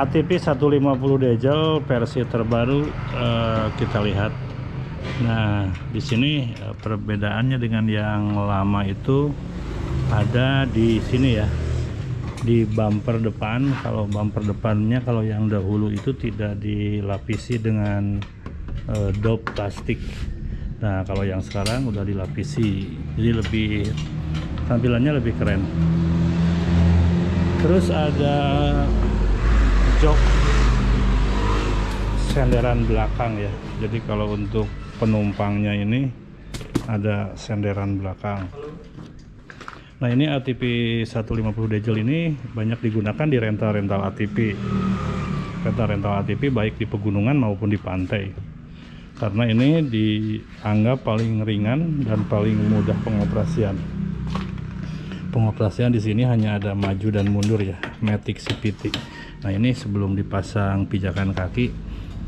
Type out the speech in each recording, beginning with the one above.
ATP 150 diesel versi terbaru kita lihat. Nah, di sini perbedaannya dengan yang lama itu ada di sini ya. Di bumper depan, kalau bumper depannya kalau yang dahulu itu tidak dilapisi dengan dop plastik. Nah, kalau yang sekarang udah dilapisi, jadi lebih tampilannya lebih keren. Terus ada jok senderan belakang ya. Jadi kalau untuk penumpangnya ini ada senderan belakang. Nah, ini ATP 150 diesel ini banyak digunakan di rental-rental ATP. Rental-rental ATP baik di pegunungan maupun di pantai. Karena ini dianggap paling ringan dan paling mudah pengoperasian. Pengoperasian di sini hanya ada maju dan mundur ya, Matic CVT. Nah, ini sebelum dipasang pijakan kaki,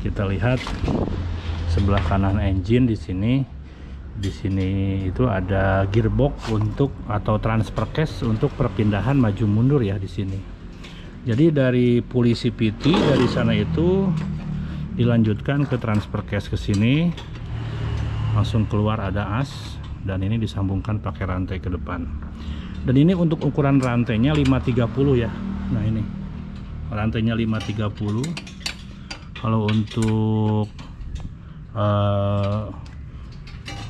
kita lihat sebelah kanan engine di sini. Di sini itu ada gearbox untuk atau transfer case untuk perpindahan maju mundur ya di sini. Jadi dari puli CVT dari sana itu dilanjutkan ke transfer case ke sini, langsung keluar ada as dan ini disambungkan pakai rantai ke depan. Dan ini untuk ukuran rantainya 530 ya. Nah, ini rantainya 530. Kalau untuk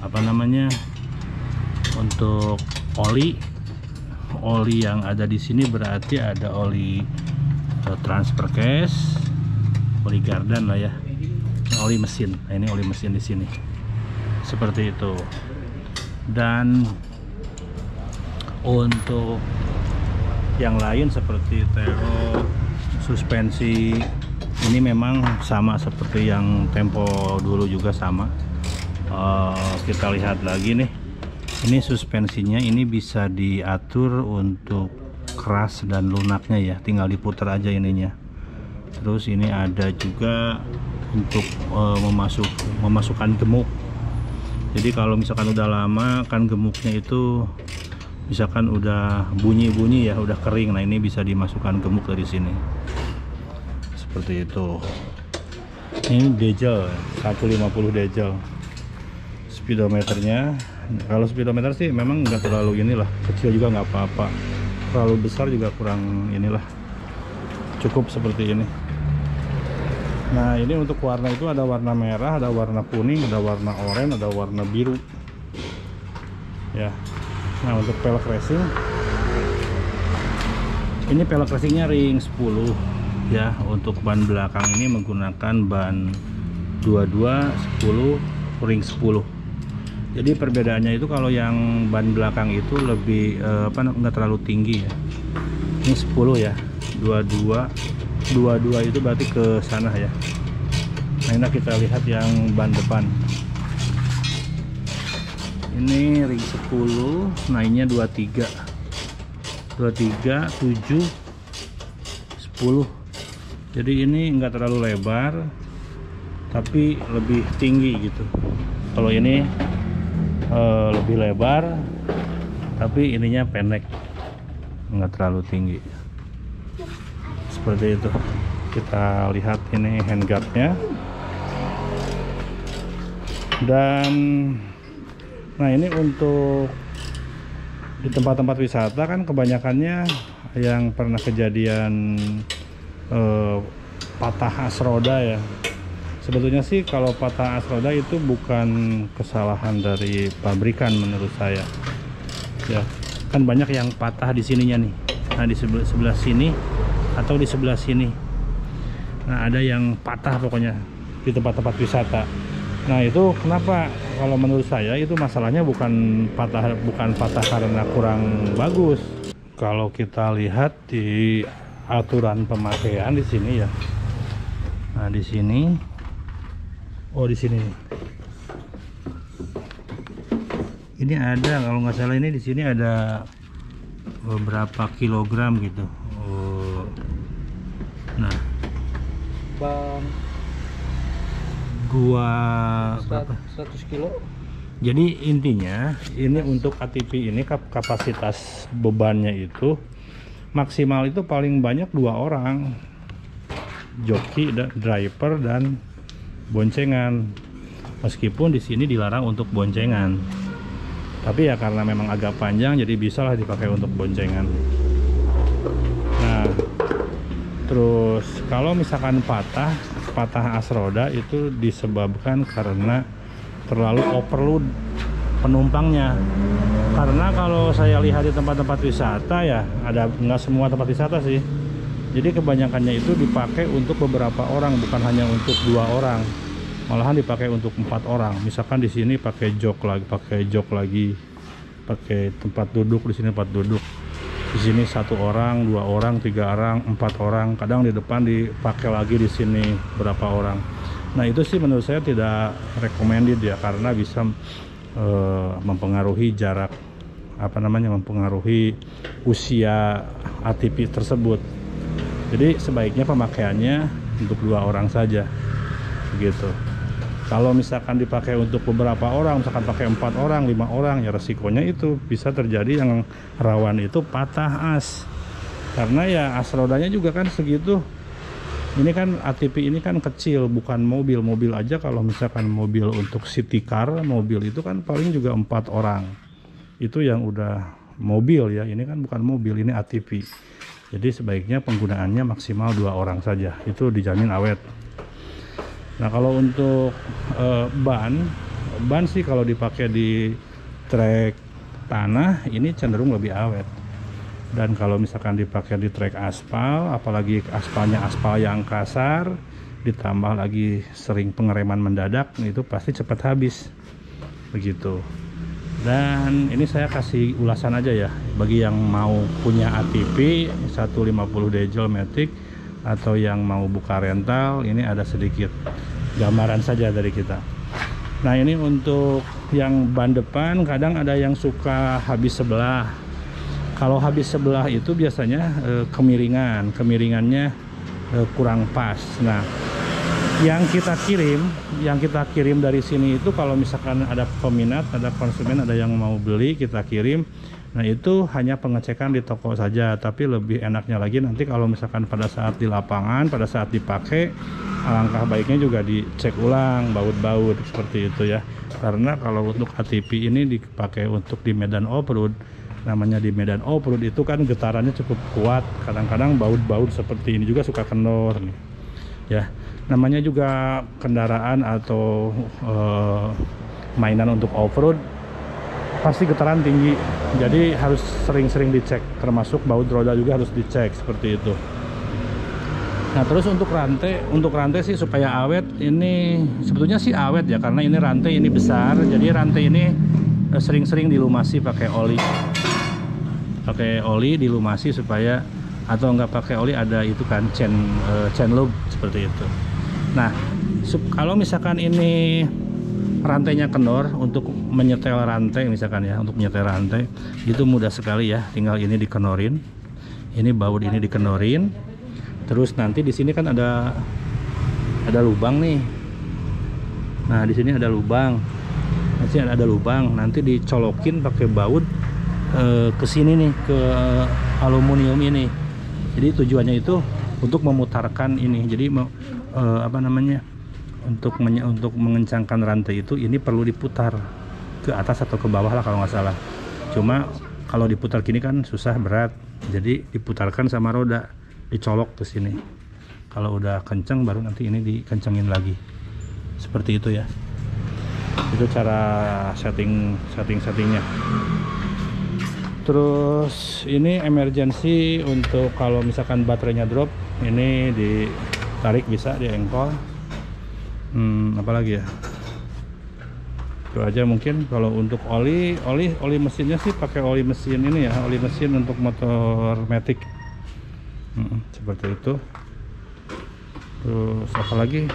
apa namanya, untuk oli yang ada di sini berarti ada oli transfer case, oli gardan lah ya, oli mesin. Nah, ini oli mesin di sini seperti itu. Dan untuk yang lain seperti teo, suspensi ini memang sama seperti yang tempo dulu juga sama. Kita lihat lagi nih, ini suspensinya ini bisa diatur untuk keras dan lunaknya ya, tinggal diputar aja ininya. Terus ini ada juga untuk memasukkan gemuk. Jadi kalau misalkan udah lama kan gemuknya itu misalkan udah bunyi-bunyi ya, udah kering, nah ini bisa dimasukkan gemuk dari sini seperti itu. Ini diesel 150 diesel. Speedometernya, kalau speedometer sih memang nggak terlalu inilah, kecil juga nggak apa-apa, terlalu besar juga kurang inilah, cukup seperti ini. Nah, ini untuk warna itu ada warna merah, ada warna kuning, ada warna oranye, ada warna biru ya. Nah, untuk pelek racing ini pelek racingnya ring 10 ya. Untuk ban belakang ini menggunakan ban 22 10 ring 10. Jadi perbedaannya itu kalau yang ban belakang itu lebih nggak terlalu tinggi ya. Ini 10 ya, 22 itu berarti ke sana ya. Nah, ini kita lihat yang ban depan. Ini ring 10, naiknya 23 7 10. Jadi ini enggak terlalu lebar tapi lebih tinggi gitu. Kalau ini lebih lebar tapi ininya pendek, enggak terlalu tinggi seperti itu. Kita lihat ini handguardnya. Dan nah, ini untuk di tempat-tempat wisata kan kebanyakannya yang pernah kejadian patah as roda ya. Sebetulnya sih kalau patah as roda itu bukan kesalahan dari pabrikan menurut saya ya. Kan banyak yang patah di sininya nih. Nah, di sebelah sini atau di sebelah sini. Nah, ada yang patah pokoknya di tempat-tempat wisata. Nah, itu kenapa? Kalau menurut saya itu masalahnya bukan patah karena kurang bagus. Kalau kita lihat di aturan pemakaian di sini ya. Nah, di sini, oh di sini. Ini ada, kalau nggak salah ini di sini ada beberapa kilogram gitu. Oh. Nah, ban gua berapa? 100 kilo. Jadi intinya ini untuk ATP ini kapasitas bebannya itu maksimal itu paling banyak 2 orang. joki, driver, dan boncengan. Meskipun di sini dilarang untuk boncengan, tapi ya karena memang agak panjang jadi bisalah dipakai untuk boncengan. Nah, terus kalau misalkan patah as roda itu disebabkan karena terlalu overload penumpangnya. Karena kalau saya lihat di tempat-tempat wisata ya, ada nggak semua tempat wisata sih, jadi kebanyakannya itu dipakai untuk beberapa orang, bukan hanya untuk 2 orang, malahan dipakai untuk 4 orang. Misalkan di sini pakai jok lagi, pakai tempat duduk, di sini tempat duduk, di sini 1 orang, 2 orang, 3 orang, 4 orang, kadang di depan dipakai lagi di sini berapa orang. Nah itu sih menurut saya tidak recommended ya, karena bisa mempengaruhi jarak, mempengaruhi usia ATV tersebut. Jadi sebaiknya pemakaiannya untuk 2 orang saja begitu. Kalau misalkan dipakai untuk beberapa orang, misalkan pakai 4 orang, 5 orang, ya resikonya itu bisa terjadi yang rawan itu patah as. Karena ya as rodanya juga kan segitu. Ini kan ATV ini kan kecil, bukan mobil. Mobil aja kalau misalkan mobil untuk city car, mobil itu kan paling juga 4 orang. Itu yang udah mobil ya, ini kan bukan mobil, ini ATV. Jadi sebaiknya penggunaannya maksimal 2 orang saja, itu dijamin awet. Nah kalau untuk ban sih kalau dipakai di trek tanah ini cenderung lebih awet. Dan kalau misalkan dipakai di trek aspal, apalagi aspalnya aspal yang kasar, ditambah lagi sering pengereman mendadak, itu pasti cepat habis begitu. Dan ini saya kasih ulasan aja ya, bagi yang mau punya ATV 150 diesel matic atau yang mau buka rental, ini ada sedikit gambaran saja dari kita. Nah ini untuk yang ban depan, kadang ada yang suka habis sebelah. Kalau habis sebelah itu biasanya kemiringannya kurang pas. Nah yang kita kirim dari sini itu, kalau misalkan ada peminat, ada konsumen, ada yang mau beli, kita kirim. Nah itu hanya pengecekan di toko saja, tapi lebih enaknya lagi nanti kalau misalkan pada saat di lapangan, pada saat dipakai, alangkah baiknya juga dicek ulang baut-baut seperti itu ya. Karena kalau untuk ATV ini dipakai untuk di medan off-road, namanya di medan off-road itu kan getarannya cukup kuat, kadang-kadang baut-baut seperti ini juga suka kendor nih ya. Namanya juga kendaraan atau mainan untuk off-road pasti getaran tinggi, jadi harus sering-sering dicek, termasuk baut roda juga harus dicek seperti itu. Nah terus untuk rantai sih supaya awet, ini sebetulnya sih awet ya, karena ini rantai ini besar, jadi rantai ini sering-sering dilumasi pakai oli dilumasi supaya, atau enggak pakai oli ada itu kan chain loop seperti itu. Nah kalau misalkan ini rantainya kendor, untuk menyetel rantai misalkan ya, untuk menyetel rantai itu mudah sekali ya, tinggal ini dikenorin, ini baut ini dikenorin, terus nanti di sini kan ada lubang nih. Nah di sini ada lubang, nanti dicolokin pakai baut ke sini nih, ke aluminium ini. Jadi tujuannya itu untuk memutarkan ini. Jadi untuk mengencangkan rantai itu, ini perlu diputar ke atas atau ke bawah lah kalau nggak salah. Cuma kalau diputar gini kan susah, berat, jadi diputarkan sama roda, dicolok ke sini. Kalau udah kenceng baru nanti ini dikencengin lagi, seperti itu ya. Itu cara settingnya. Terus ini emergency, untuk kalau misalkan baterainya drop, ini ditarik bisa di engkol. Apalagi ya, itu aja mungkin. Kalau untuk oli mesinnya sih pakai oli mesin ini ya, oli mesin untuk motor matic, seperti itu. Terus apalagi,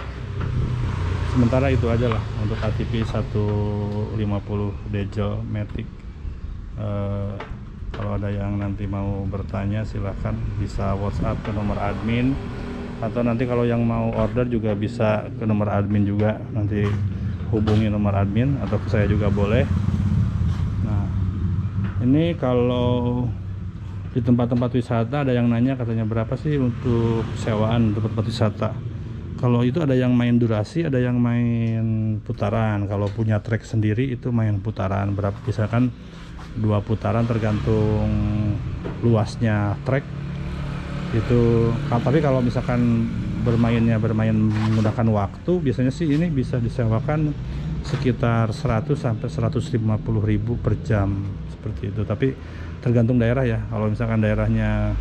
sementara itu aja lah untuk ATV 150 diesel matic. Kalau ada yang nanti mau bertanya silahkan bisa WhatsApp ke nomor admin, atau nanti kalau yang mau order juga bisa ke nomor admin juga, nanti hubungi nomor admin atau ke saya juga boleh. Nah ini kalau Di tempat-tempat wisata ada yang nanya katanya berapa sih untuk sewaan tempat-tempat wisata. Kalau itu ada yang main durasi, ada yang main putaran. Kalau punya trek sendiri itu main putaran berapa, misalkan 2 putaran tergantung luasnya trek itu. Tapi kalau misalkan bermain menggunakan waktu, biasanya sih ini bisa disewakan sekitar 100 sampai 150.000 per jam seperti itu. Tapi tergantung daerah ya. Kalau misalkan daerahnya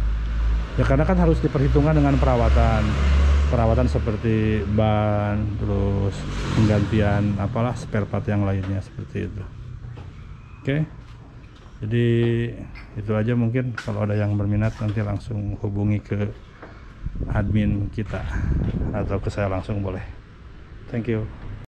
ya, karena kan harus diperhitungkan dengan perawatan seperti ban, terus penggantian apalah spare part yang lainnya seperti itu. Oke. Jadi itu aja mungkin. Kalau ada yang berminat nanti langsung hubungi ke admin kita atau ke saya langsung boleh. Thank you.